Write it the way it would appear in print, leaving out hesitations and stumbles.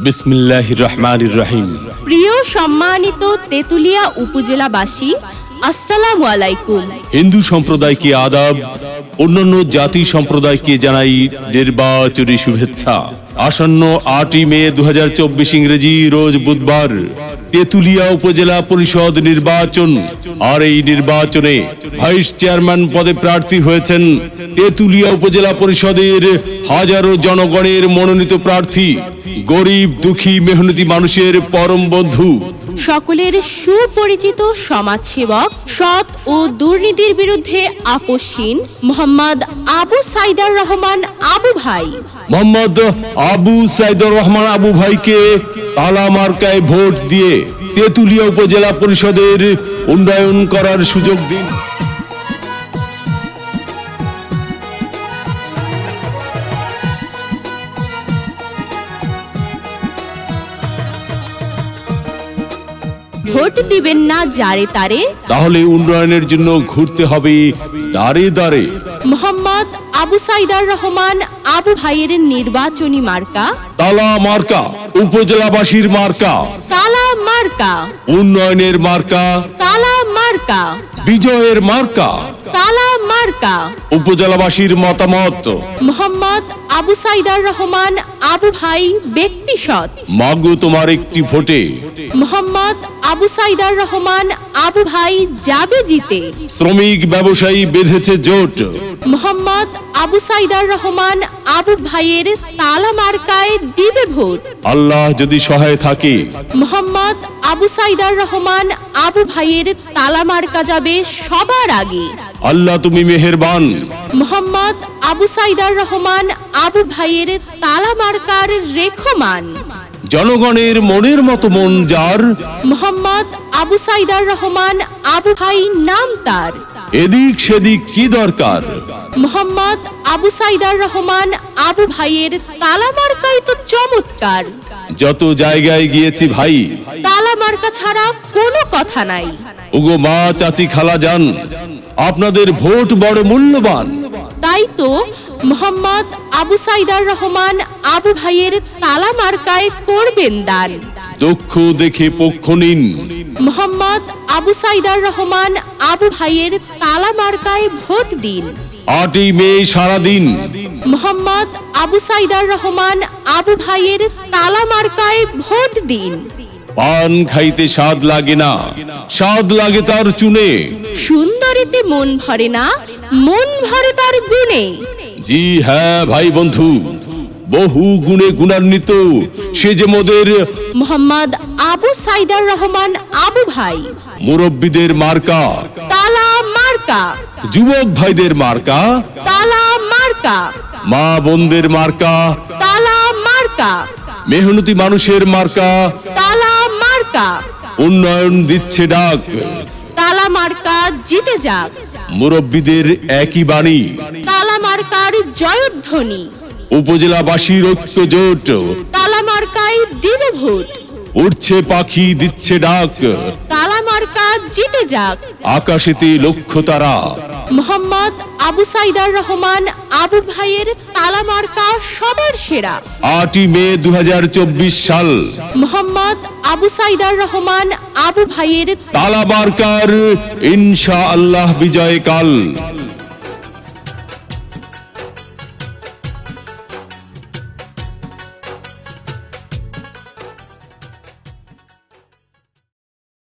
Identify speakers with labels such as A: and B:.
A: বিসমিল্লাহির রহমানির রহিম।
B: প্রিয় সম্মানিত তেতুলিয়া উপজেলাবাসী, আসসালামু আলাইকুম।
A: হিন্দু সম্প্রদায়কে আদাব, অন্যান্য জাতি সম্প্রদায়কে জানাই নির্বাচনী শুভেচ্ছা। আসন্ন 8 মে 2024 ইংরেজি রোজ বুধবার তেতুলিয়া উপজেলা পরিষদ নির্বাচন। আর এই নির্বাচনে ভাইস চেয়ারম্যান পদে প্রার্থী হয়েছেন তেতুলিয়া উপজেলা পরিষদের হাজারো জনগণের মনোনীত প্রার্থী, গরিব দুঃখী মেহনতি মানুষের পরম বন্ধু,
B: সকলের সুপরিচিত সমাজসেবক, সৎ ও দুর্নীতির বিরুদ্ধে আপোষহীন মোহাম্মদ আবু সাইদার রহমান আবু ভাই।
A: মোহাম্মদ আবু সাইদুর রহমান আবু ভাইকে তালা মার্কায় ভোট দিয়ে তেতুলিয়া উপজেলা পরিষদের উন্নয়ন করার সুযোগ দিন।
B: ভোট দিবেন না যারে তারে,
A: তাহলে উন্নয়নের জন্য ঘুরতে হবে দাঁড়ে দাঁড়ে।
B: মোহাম্মদ আবু সাইদার রহমান আবু ভাইয়ের নির্বাচনী মার্কা
A: তালা মার্কা, উপজেলাবাসীর মার্কা,
B: তালা মার্কা,
A: উন্নয়নের মার্কা,
B: তালা মার্কা,
A: বিজয়ের মার্কা,
B: তালা মার্কা।
A: উপজেলাবাসীর মতামত।
B: মোহাম্মদ আবু সাইদার রহমান আবু ভাই ব্যক্তি সৎ।
A: মাগো তোমার একটি ভোটে
B: মোহাম্মদ আবু সাইদার রহমান আবু ভাই যাবে জিতে।
A: শ্রমিক ব্যবসায়ী বেঁধেছে জোট।
B: মোহাম্মদ আবু সাইদার রহমান আবু ভাইয়ের তালা মার্কায় দিবে ভোট।
A: আল্লাহ যদি সহায় থাকে,
B: মোহাম্মদ আবু সাইদার রহমান আবু ভাইয়ের তালা মার্কা যাবে সবার আগে।
A: আল্লাহ তুমি মেহেরবান।
B: মোহাম্মদ আবু সাইদার রহমান আবু ভাইয়ের তালা মার্কার রেখমান।
A: জনগণের মনের মতো মন যার,
B: মোহাম্মদ আবু সাইদার রহমান আবু ভাই নাম তার।
A: এদিক সেদিক কি দরকার,
B: মোহাম্মদ আবু সাইদার রহমান আবু ভাইয়ের তালা মার্কাই তো চমৎকার।
A: যত জায়গায় গিয়েছি ভাই,
B: তালা মার্কা ছাড়া কোনো কথা নাই।
A: ওগো মা চাচি খালা যান, আপনাদের ভোট বড় মূল্যবান।
B: তাই তো মোহাম্মদ আবু সাইদার রহমান আবু ভাইয়ের তালা মার্কায় করবেন দান।
A: দক্ষ দেখে পক্ষ নিন।
B: মোহাম্মদ আবু সাইদার রহমান আবু ভাইয়ের তালা মার্কায় ভোট দিন।
A: 8 মে সারাদিন
B: মোহাম্মদ আবু সাইদার রহমান আবু ভাইয়ের তালা মার্কায় ভোট দিন।
A: পান খাইতে স্বাদ লাগে না, স্বাদ লাগে তার চুনে।
B: সুন্দরীতে মন ভরে না, মন ভরে তার গুণে।
A: জি হ্যাঁ ভাই বন্ধু, বহু গুণে গুণান্বিত সে যে মোদের
B: মোহাম্মদ আবু সাইদার রহমান আবু ভাই।
A: মুরব্বীদের মার্কা,
B: তালা মার্কা,
A: যুবক ভাইদের মার্কা,
B: তালা মার্কা,
A: মা বোনদের মার্কা,
B: তালা মার্কা,
A: মেহনতি মানুষের মার্কা।
B: তালা মার্কা,
A: উন্নয়ন দিচ্ছে ডাক,
B: তালা মার্কা জিতে যাক।
A: মুরব্বীদের একই বাণী,
B: তালা মার্কার জয়ধ্বনি।
A: উপজেলাবাসীর ঐক্য জোট,
B: তালা মার্কায় দিবে ভোট।
A: উঠছে পাখি দিচ্ছে ডাক,
B: তালা মার্কা জিতে যাক।
A: আকাশেতে লক্ষ্য তারা।
B: মোহাম্মদ আবু সাইদার রহমান আবু ভাইয়ের তালা মার্কা সবার সেরা।
A: 8 মে 2024 সাল
B: মোহাম্মদ আবু সাইদার রহমান আবু ভাইয়ের
A: তালা মার্কার ইনশাআল্লাহ বিজয় কাল।